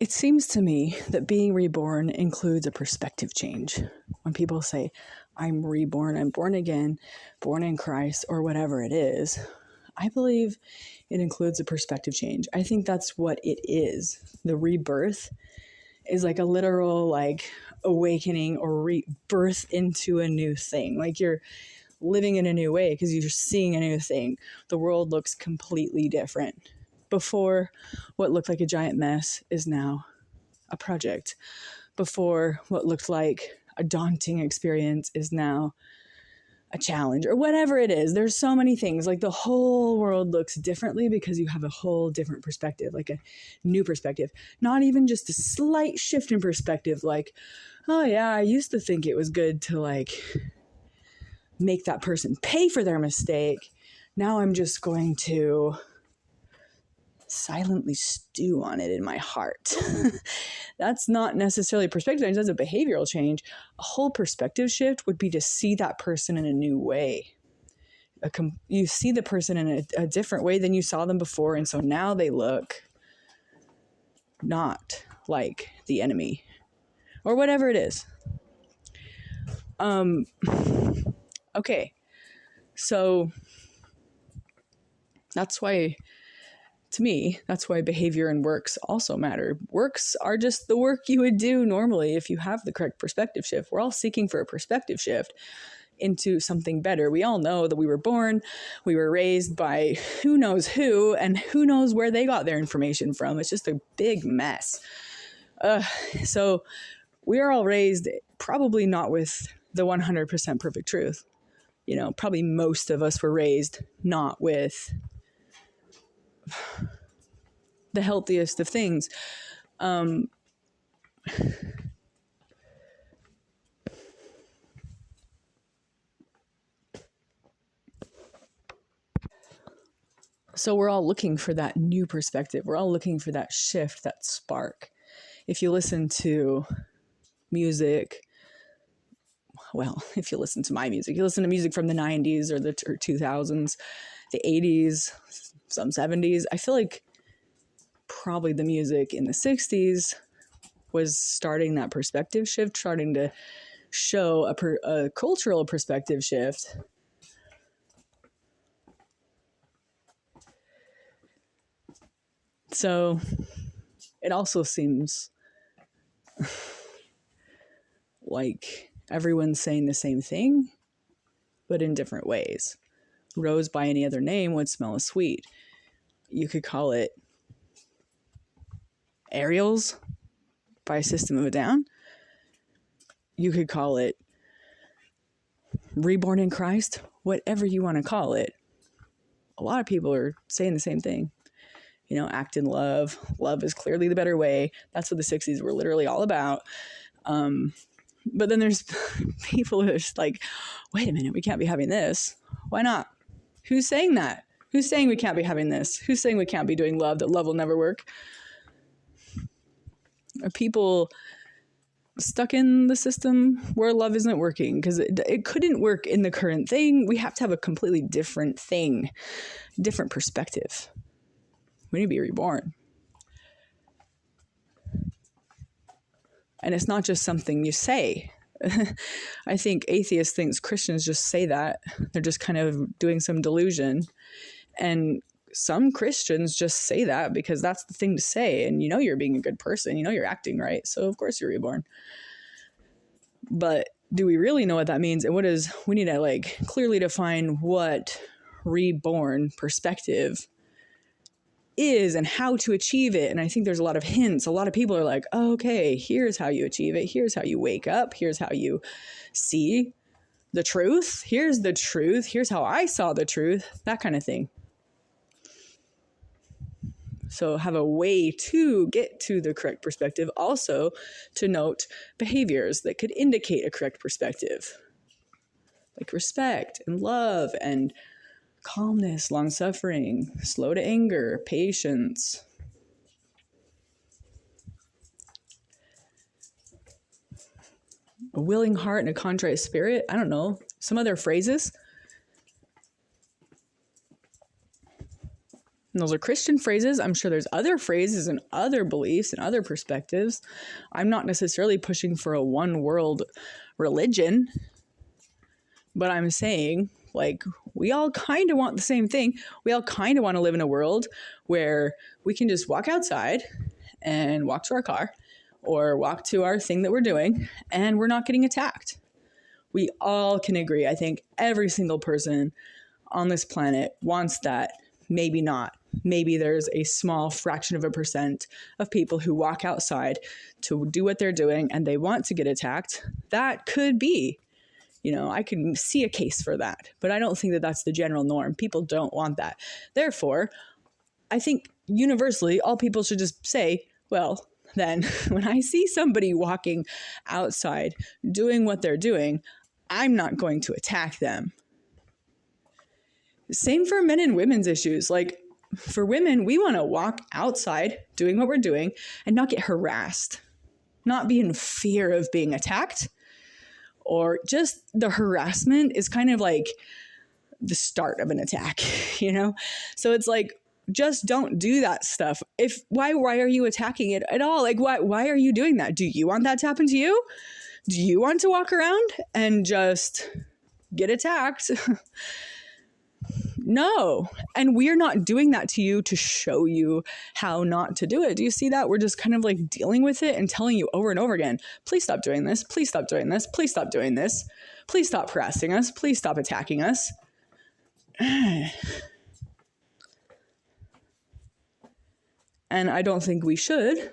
it seems to me that being reborn includes a perspective change. When people say, I'm reborn, I'm born again, born in Christ, or whatever it is, I believe it includes a perspective change. I think that's what it is. The rebirth is like a literal like awakening or rebirth into a new thing. Like you're living in a new way because you're seeing a new thing. The world looks completely different. Before, what looked like a giant mess is now a project. Before, what looked like a daunting experience is now a challenge, or whatever it is. There's so many things. Like the whole world looks differently because you have a whole different perspective, like a new perspective. Not even just a slight shift in perspective, like, oh yeah, I used to think it was good to like make that person pay for their mistake. Now I'm just going to silently stew on it in my heart. That's not necessarily perspective change, that's a behavioral change. A whole perspective shift would be to see that person in a new way. You see the person in a different way than you saw them before, and so now they look not like the enemy or whatever it is. Okay, so that's why, to me, that's why behavior and works also matter. Works are just the work you would do normally if you have the correct perspective shift. We're all seeking for a perspective shift into something better. We all know that we were born, we were raised by who knows who, and who knows where they got their information from. It's just a big mess. So we are all raised probably not with the 100% perfect truth. You know, probably most of us were raised not with the healthiest of things. So we're all looking for that new perspective. We're all looking for that shift, that spark. If you listen to music, well, if you listen to my music, you listen to music from the 90s or the 2000s, the 80s, some 70s, I feel like probably the music in the 60s was starting that perspective shift, starting to show a cultural perspective shift. So it also seems like everyone's saying the same thing, but in different ways. Rose by any other name would smell as sweet. You could call it Ariels by System of a Down. You could call it Reborn in Christ, whatever you want to call it. A lot of people are saying the same thing. You know, act in love. Love is clearly the better way. That's what the 60s were literally all about. But then there's people who are just like, wait a minute, we can't be having this. Why not? Who's saying that? Who's saying we can't be having this? Who's saying we can't be doing love, that love will never work? Are people stuck in the system where love isn't working? Because it couldn't work in the current thing. We have to have a completely different thing, different perspective. We need to be reborn. And it's not just something you say. I think atheists think Christians just say that. They're just kind of doing some delusion. And some Christians just say that because that's the thing to say. And you know you're being a good person. You know you're acting right. So of course you're reborn. But do we really know what that means? And we need to like clearly define what reborn perspective is and how to achieve it. And I think there's a lot of hints. A lot of people are like, oh, okay, here's how you achieve it. Here's how you wake up. Here's how you see the truth. Here's the truth. Here's how I saw the truth. That kind of thing. So have a way to get to the correct perspective. Also to note behaviors that could indicate a correct perspective. Like respect and love and calmness, long-suffering, slow to anger, patience. A willing heart and a contrite spirit. I don't know. Some other phrases. And those are Christian phrases. I'm sure there's other phrases and other beliefs and other perspectives. I'm not necessarily pushing for a one world religion, but I'm saying, like, we all kind of want the same thing. We all kind of want to live in a world where we can just walk outside and walk to our car or walk to our thing that we're doing and we're not getting attacked. We all can agree. I think every single person on this planet wants that. Maybe not. Maybe there's a small fraction of a percent of people who walk outside to do what they're doing and they want to get attacked. That could be, I can see a case for that, but I don't think that that's the general norm. People don't want that. Therefore, I think universally, all people should just say, well, then when I see somebody walking outside doing what they're doing, I'm not going to attack them. Same for men and women's issues. Like, for women, we want to walk outside doing what we're doing and not get harassed, not be in fear of being attacked, or just the harassment is kind of like the start of an attack, So it's like, just don't do that stuff. Why are you attacking it at all? Like, why are you doing that? Do you want that to happen to you? Do you want to walk around and just get attacked? No. And we're not doing that to you to show you how not to do it. Do you see that? We're just kind of like dealing with it and telling you over and over again, please stop doing this. Please stop doing this. Please stop doing this. Please stop harassing us. Please stop attacking us. And I don't think we should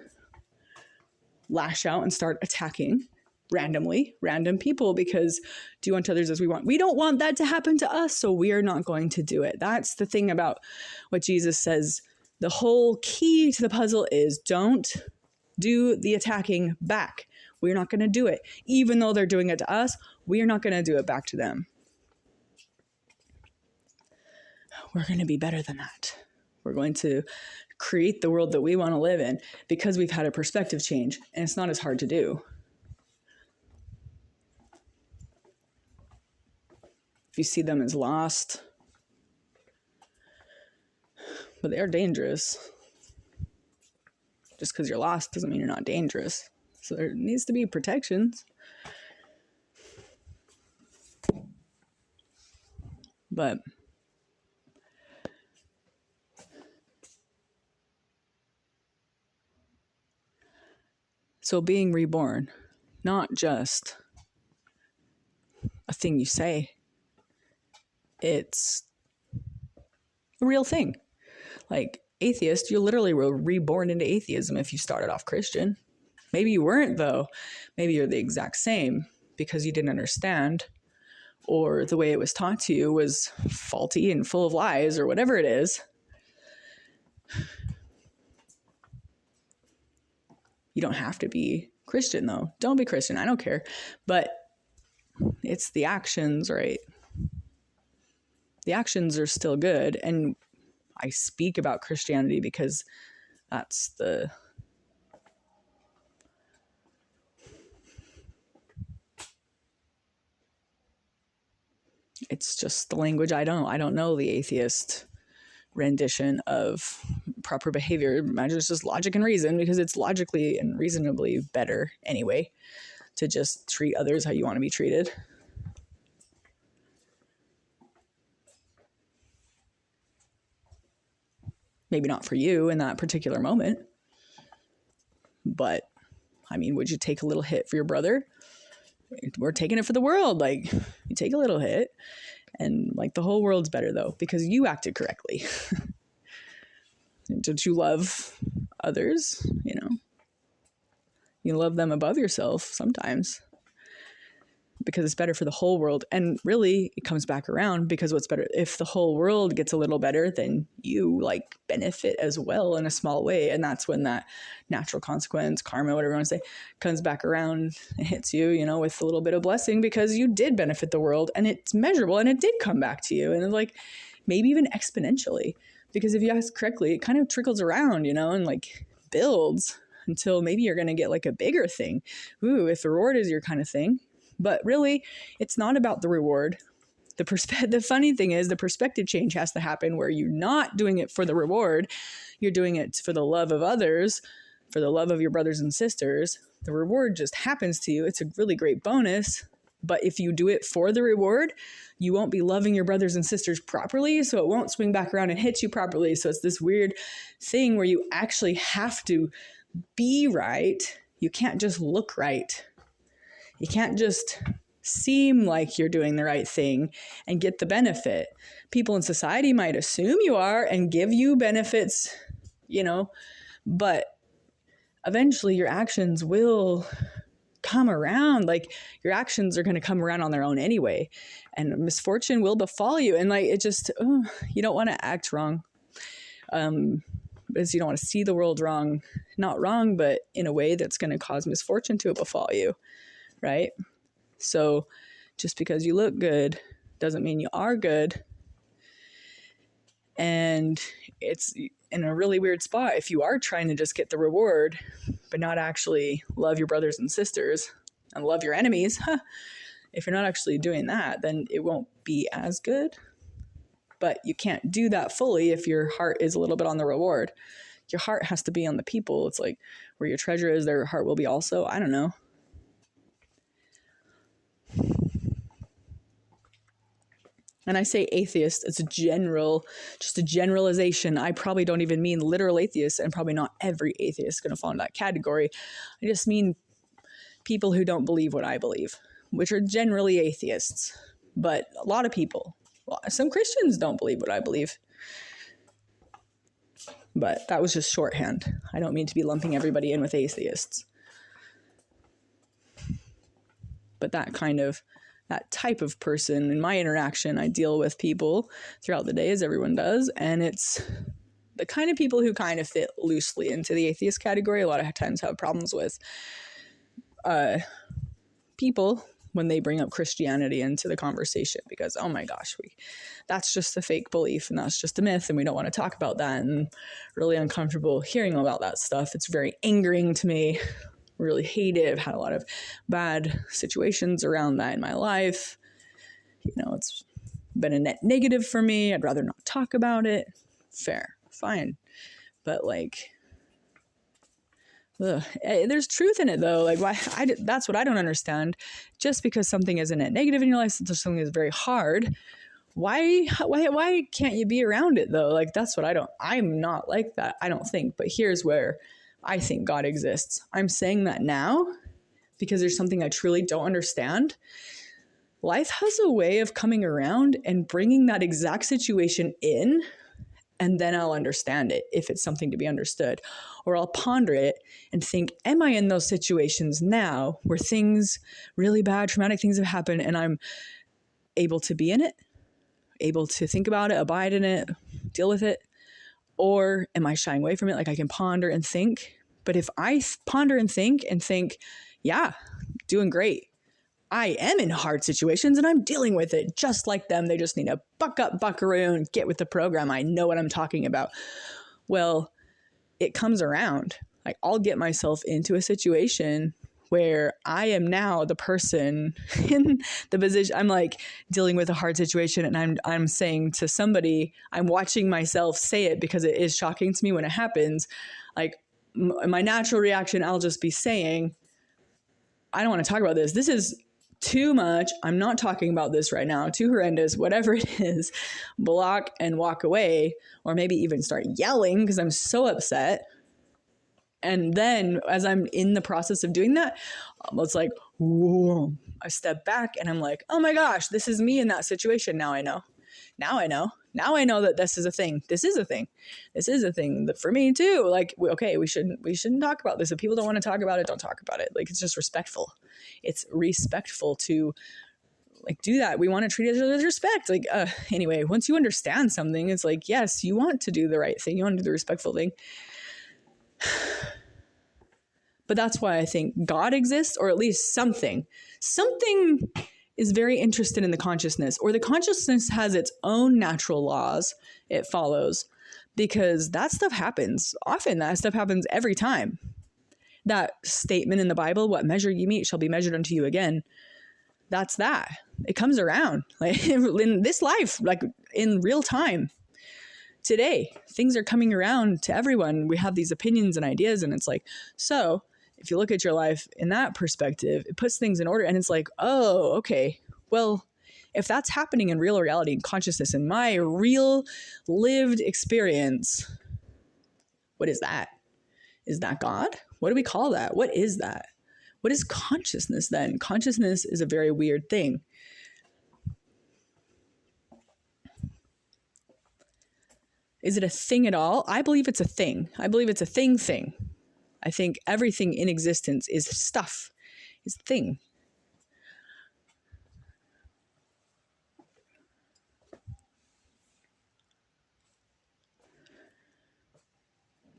lash out and start attacking random people because do unto others as we want. We don't want that to happen to us, so we are not going to do it. That's the thing about what Jesus says. The whole key to the puzzle is don't do the attacking back. We're not going to do it. Even though they're doing it to us, we are not going to do it back to them. We're going to be better than that. We're going to create the world that we want to live in because we've had a perspective change, and it's not as hard to do. If you see them as lost, but they are dangerous. Just because you're lost doesn't mean you're not dangerous. So there needs to be protections. But so being reborn, not just a thing you say, it's a real thing. Like atheist, you literally were reborn into atheism if you started off Christian. Maybe you weren't, though. Maybe you're the exact same because you didn't understand, or the way it was taught to you was faulty and full of lies, or whatever it is. You don't have to be Christian, though. Don't be Christian. I don't care. But it's the actions, right? The actions are still good. And I speak about Christianity because that's it's just the language I don't know the atheist rendition of proper behavior. Imagine it's just logic and reason, because it's logically and reasonably better anyway to just treat others how you want to be treated. Maybe not for you in that particular moment, but I mean, would you take a little hit for your brother? We're taking it for the world. Like, you take a little hit and like the whole world's better though, because you acted correctly. Don't you love others? You love them above yourself sometimes because it's better for the whole world. And really it comes back around, because what's better, if the whole world gets a little better, then you benefit as well in a small way. And that's when that natural consequence, karma, whatever you want to say, comes back around and hits you, with a little bit of blessing, because you did benefit the world and it's measurable and it did come back to you. And it's maybe even exponentially, because if you ask correctly, it kind of trickles around, and builds until maybe you're going to get a bigger thing. Ooh, if the reward is your kind of thing. But really, it's not about the reward. The funny thing is the perspective change has to happen where you're not doing it for the reward. You're doing it for the love of others, for the love of your brothers and sisters. The reward just happens to you. It's a really great bonus. But if you do it for the reward, you won't be loving your brothers and sisters properly. So it won't swing back around and hit you properly. So it's this weird thing where you actually have to be right. You can't just look right. You can't just seem like you're doing the right thing and get the benefit. People in society might assume you are and give you benefits, but eventually your actions will come around. Like, your actions are going to come around on their own anyway, and misfortune will befall you. And it just, you don't want to act wrong. Because you don't want to see the world wrong, not wrong, but in a way that's going to cause misfortune to befall you. Right? So just because you look good doesn't mean you are good. And it's in a really weird spot if you are trying to just get the reward, but not actually love your brothers and sisters and love your enemies. If you're not actually doing that, then it won't be as good. But you can't do that fully if your heart is a little bit on the reward. Your heart has to be on the people. It's like where your treasure is, their heart will be also. I don't know. And I say atheist, it's just a generalization. I probably don't even mean literal atheists, and probably not every atheist is going to fall in that category. I just mean people who don't believe what I believe, which are generally atheists. But a lot of people, some Christians don't believe what I believe. But that was just shorthand. I don't mean to be lumping everybody in with atheists. But that type of person in my interaction, I deal with people throughout the day, as everyone does. And it's the kind of people who kind of fit loosely into the atheist category. A lot of times have problems with people when they bring up Christianity into the conversation, because, oh my gosh, that's just a fake belief and that's just a myth, and we don't want to talk about that, and really uncomfortable hearing about that stuff. It's very angering to me. Really hate it. I've had a lot of bad situations around that in my life. It's been a net negative for me. I'd rather not talk about it. Fair, fine. But there's truth in it though. That's what I don't understand. Just because something is a net negative in your life, there's something that's very hard. Why can't you be around it though? That's what I'm not like that, I don't think. But here's where I think God exists. I'm saying that now because there's something I truly don't understand. Life has a way of coming around and bringing that exact situation in, and then I'll understand it if it's something to be understood. Or I'll ponder it and think, am I in those situations now where things, really bad, traumatic things have happened, and I'm able to be in it, able to think about it, abide in it, deal with it? Or am I shying away from it? I can ponder and think. But if I ponder and think, yeah, doing great. I am in hard situations and I'm dealing with it just like them. They just need to buck up, buckaroo, and get with the program. I know what I'm talking about. Well, it comes around. I'll get myself into a situation where I am now the person in the position. I'm dealing with a hard situation, and I'm saying to somebody, I'm watching myself say it because it is shocking to me when it happens. My natural reaction, I'll just be saying, I don't want to talk about this. This is too much. I'm not talking about this right now. Too horrendous, whatever it is. Block and walk away, or maybe even start yelling because I'm so upset. And then as I'm in the process of doing that, it's whoa, I step back and I'm oh my gosh, this is me in that situation. Now I know that this is a thing. This is a thing that for me too. Okay, we shouldn't talk about this. If people don't want to talk about it, don't talk about it. It's just respectful. It's respectful to do that. We want to treat each other with respect. Anyway, once you understand something, it's yes, you want to do the right thing. You want to do the respectful thing. But that's why I think God exists, or at least something is very interested in the consciousness, or the consciousness has its own natural laws it follows, because that stuff happens often. That stuff happens every time. That statement in the Bible, what measure you meet shall be measured unto you again. that's that. It comes around like in this life, like in real time. Today, things are coming around to everyone. We have these opinions and ideas, and it's like, so if you look at your life in that perspective, it puts things in order, and it's like, oh, okay, well, if that's happening in real reality and consciousness in my real lived experience, what is that? Is that God? What do we call that? What is that? What is consciousness then? Consciousness is a very weird thing. Is it a thing at all? I believe it's a thing. I believe it's a thing. I think everything in existence is stuff, is thing.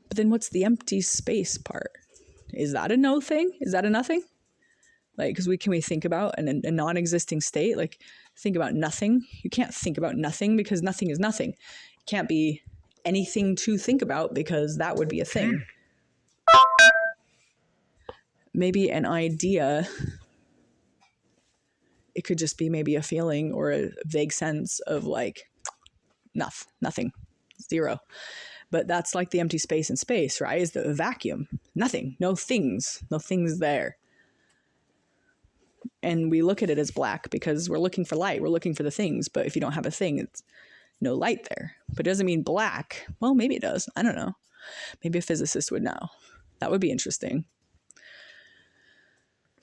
But then what's the empty space part? Is that a no thing? Is that a nothing? Like, because can we think about a non-existing state? Like, think about nothing. You can't think about nothing because nothing is nothing. It can't be anything to think about because that would be a thing. Maybe an idea, it could just be maybe a feeling or a vague sense of like, nothing, zero. But that's like the empty space in space, right? Is the vacuum. Nothing, no things there. And we look at it as black because we're looking for light. We're looking for the things. But if you don't have a thing, it's no light there. But it doesn't mean black. Well, maybe it does. I don't know. Maybe a physicist would know. That would be interesting.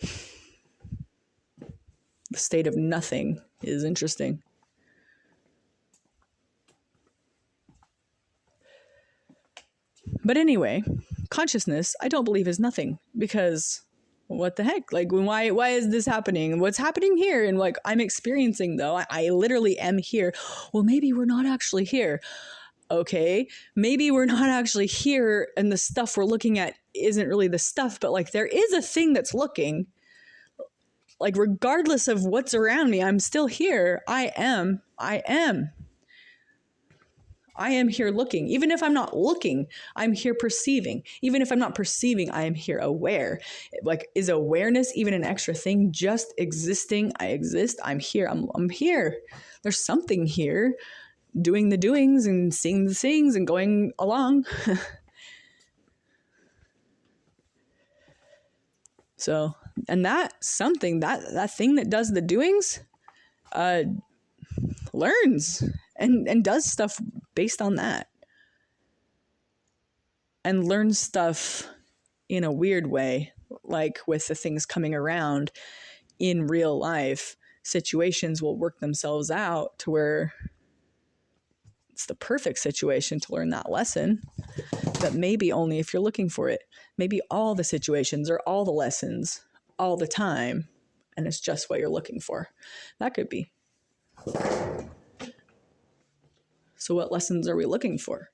The state of nothing is interesting. But anyway, consciousness, I don't believe is nothing because what the heck? Like, why is this happening? What's happening here? And like, I'm experiencing though, I literally am here. Well, maybe we're not actually here. Okay, maybe we're not actually here and the stuff we're looking at isn't really the stuff, but like there is a thing that's looking. Like regardless of what's around me, I'm still here. I am here looking. Even if I'm not looking, I'm here perceiving. Even if I'm not perceiving, I am here aware. Like, is awareness even an extra thing? Just existing, I exist, I'm here, I'm here. There's something here doing the doings and seeing the things and going along. So, and that something, that thing that does the doings, learns and does stuff based on that. And learns stuff in a weird way, like with the things coming around in real life, situations will work themselves out to where it's the perfect situation to learn that lesson. But maybe only if you're looking for it. Maybe all the situations or all the lessons all the time, and it's just what you're looking for. That could be. So what lessons are we looking for?